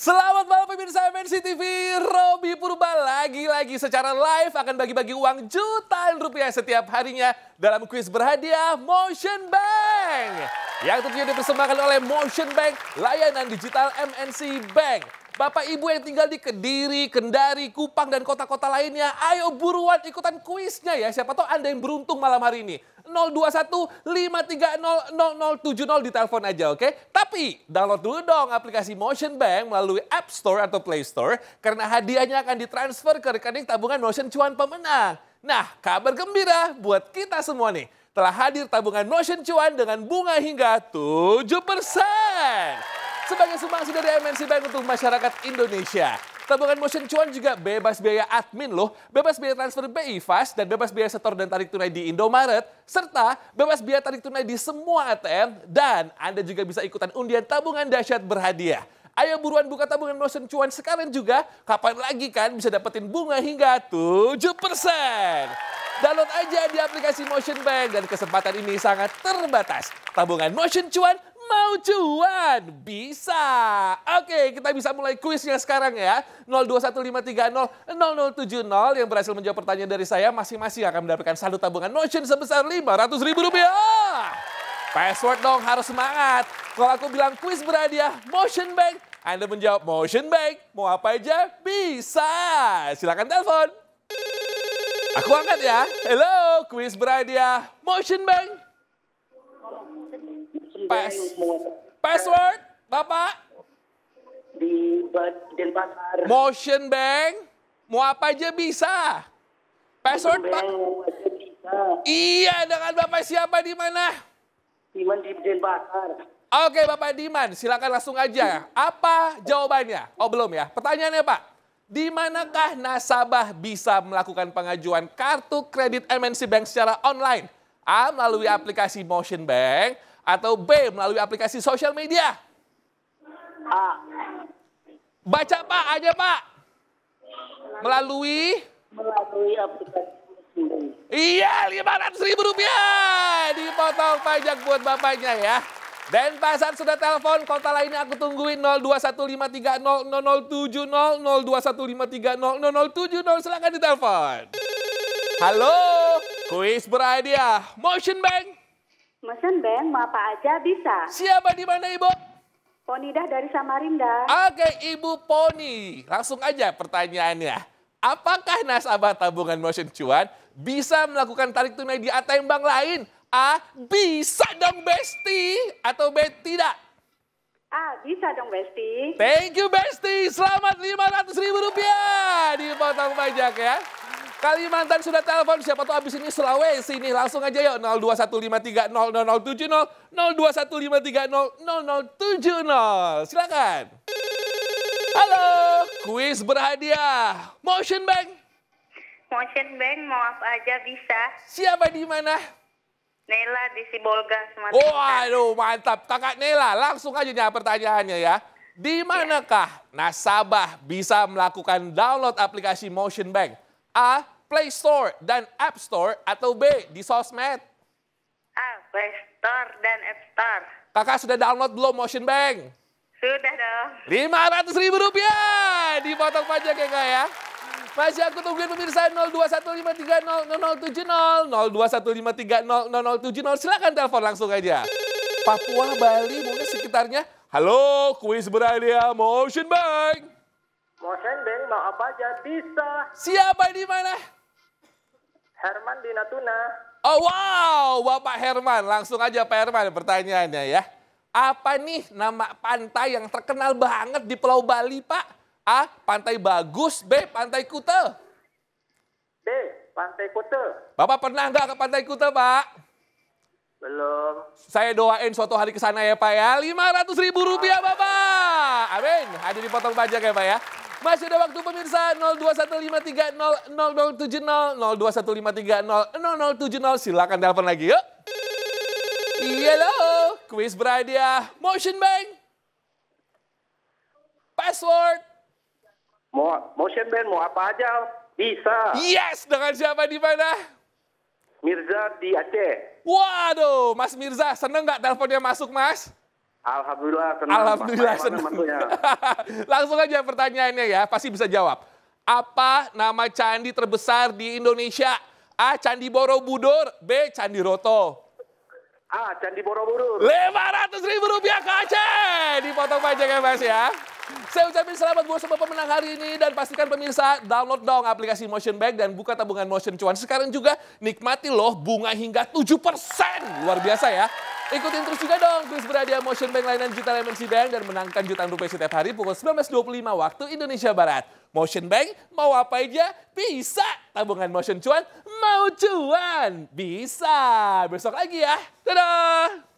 Selamat malam pemirsa MNC TV, Robi Purba lagi-lagi secara live akan bagi-bagi uang jutaan rupiah setiap harinya dalam kuis berhadiah Motion Bank. Yang tentunya dipersembahkan oleh Motion Bank, layanan digital MNC Bank. Bapak Ibu yang tinggal di Kediri, Kendari, Kupang, dan kota-kota lainnya, ayo buruan ikutan kuisnya ya. Siapa tahu Anda yang beruntung malam hari ini. 021-530-0070 di telepon aja, oke? Tapi download dulu dong aplikasi Motion Bank melalui App Store atau Play Store karena hadiahnya akan ditransfer ke rekening tabungan Motion Cuan pemenang. Nah, kabar gembira buat kita semua nih. Telah hadir tabungan Motion Cuan dengan bunga hingga 7%. Sebagai sumbangsi dari MNC Bank untuk masyarakat Indonesia. Tabungan Motion Cuan juga bebas biaya admin loh, bebas biaya transfer BI Fast, dan bebas biaya setor dan tarik tunai di Indomaret, serta bebas biaya tarik tunai di semua ATM, dan Anda juga bisa ikutan undian tabungan dahsyat berhadiah. Ayo buruan buka tabungan Motion Cuan sekarang juga, kapan lagi kan bisa dapetin bunga hingga 7%. Download aja di aplikasi Motion Bank dan kesempatan ini sangat terbatas. Tabungan Motion Cuan mau cuan? Bisa. Oke, kita bisa mulai kuisnya sekarang ya. 02153000070 yang berhasil menjawab pertanyaan dari saya masing-masing akan mendapatkan saldo tabungan Motion sebesar Rp500.000. Password dong, harus semangat. Kalau aku bilang kuis berhadiah Motion Bank, Anda menjawab Motion Bank. Mau apa aja? Bisa. Silakan telepon. Aku angkat ya. Halo, kuis berhadiah Motion Bank. Password, Bapak? Di Denpasar. Motion Bank, mau apa aja bisa. Password, Pak? Iya, dengan Bapak siapa di mana? Diman di Denpasar. Oke, Bapak Diman, silakan langsung aja. Apa jawabannya? Oh, belum ya. Pertanyaannya, Pak. Di manakah nasabah bisa melakukan pengajuan kartu kredit MNC Bank secara online? A, melalui aplikasi Motion Bank, atau B, melalui aplikasi sosial media? A. Baca Pak, aja Pak. Melalui aplikasi. Iya, Rp500.000. Dipotong pajak buat bapaknya ya. Denpasar sudah telepon, kota lainnya aku tungguin 02153000070, 02153000070, silakan ditelepon. Halo, kuis berhadiah Motion Bank. Motion Bank mau apa aja bisa. Siapa di mana Ibu? Ponidah dari Samarinda. Oke, Ibu Poni. Langsung aja pertanyaannya. Apakah nasabah tabungan Motion Cuan bisa melakukan tarik tunai di ATM bank lain? A, bisa dong Besti. Atau B, tidak? Ah, bisa dong Besti. Thank you Besti. Selamat Rp500.000. Dipotong pajak ya. Kalimantan sudah telepon, siapa tahu abis ini Sulawesi nih. Langsung aja yuk, 02153000070, 02153000070. Silakan. Halo, kuis berhadiah Motion Bank. Motion Bank mau apa aja bisa. Siapa di mana? Nela di Sibolga, Sumatera. Waduh, mantap. Kakak Nela, langsung aja nih pertanyaannya ya. Di manakah nasabah bisa melakukan download aplikasi Motion Bank? A, Play Store dan App Store, atau B, di sosmed? A, Play Store dan App Store. Kakak sudah download belum Motion Bank? Sudah dong. Rp500.000. Dipotong pajak ya Kak ya. Masih aku tungguin pemirsa 02153000070, 02153000070. Silakan telepon langsung aja. Papua, Bali, mungkin sekitarnya. Halo, kuis berhadiah Motion Bank. Motion Bank mau apa aja bisa. Siapa di mana? Herman di Natuna. Oh wow, Bapak Herman. Langsung aja Pak Herman pertanyaannya ya. Apa nih nama pantai yang terkenal banget di Pulau Bali Pak? A, Pantai Bagus. B, Pantai Kuta. B, Pantai Kuta. Bapak pernah nggak ke Pantai Kuta Pak? Belum. Saya doain suatu hari ke sana ya Pak ya. Rp500.000 Bapak. Amin. Hadir dipotong pajak ya Pak ya. Masih ada waktu pemirsa 02153000070, 02153000070. Silakan telepon lagi yuk. Iya loh, kuis berhadiah Motion Bank. Password. Motion Bank mau apa aja bisa. Yes, dengan siapa di mana? Mirza di Aceh. Waduh, Mas Mirza, seneng nggak teleponnya masuk Mas? Alhamdulillah senang. Alhamdulillah Mas, senang. maksudnya. Langsung aja pertanyaannya ya, pasti bisa jawab. Apa nama candi terbesar di Indonesia? A. Candi Borobudur, B. Candi Roto. Candi Borobudur. Rp500.000 ke Aceh. Dipotong pajak ya Mas ya. Saya ucapin selamat buat semua pemenang hari ini dan pastikan pemirsa download dong aplikasi Motion Bank dan buka tabungan Motion Cuan. Sekarang juga nikmati loh bunga hingga 7%. Luar biasa ya. Ikutin terus juga dong kuis berhadiah Motion Bank layanan digital MNC Bank dan menangkan jutaan rupiah setiap hari pukul 19.25 waktu Indonesia Barat. Motion Bank mau apa aja bisa. Tabungan Motion Cuan mau cuan bisa. Besok lagi ya. Dadah.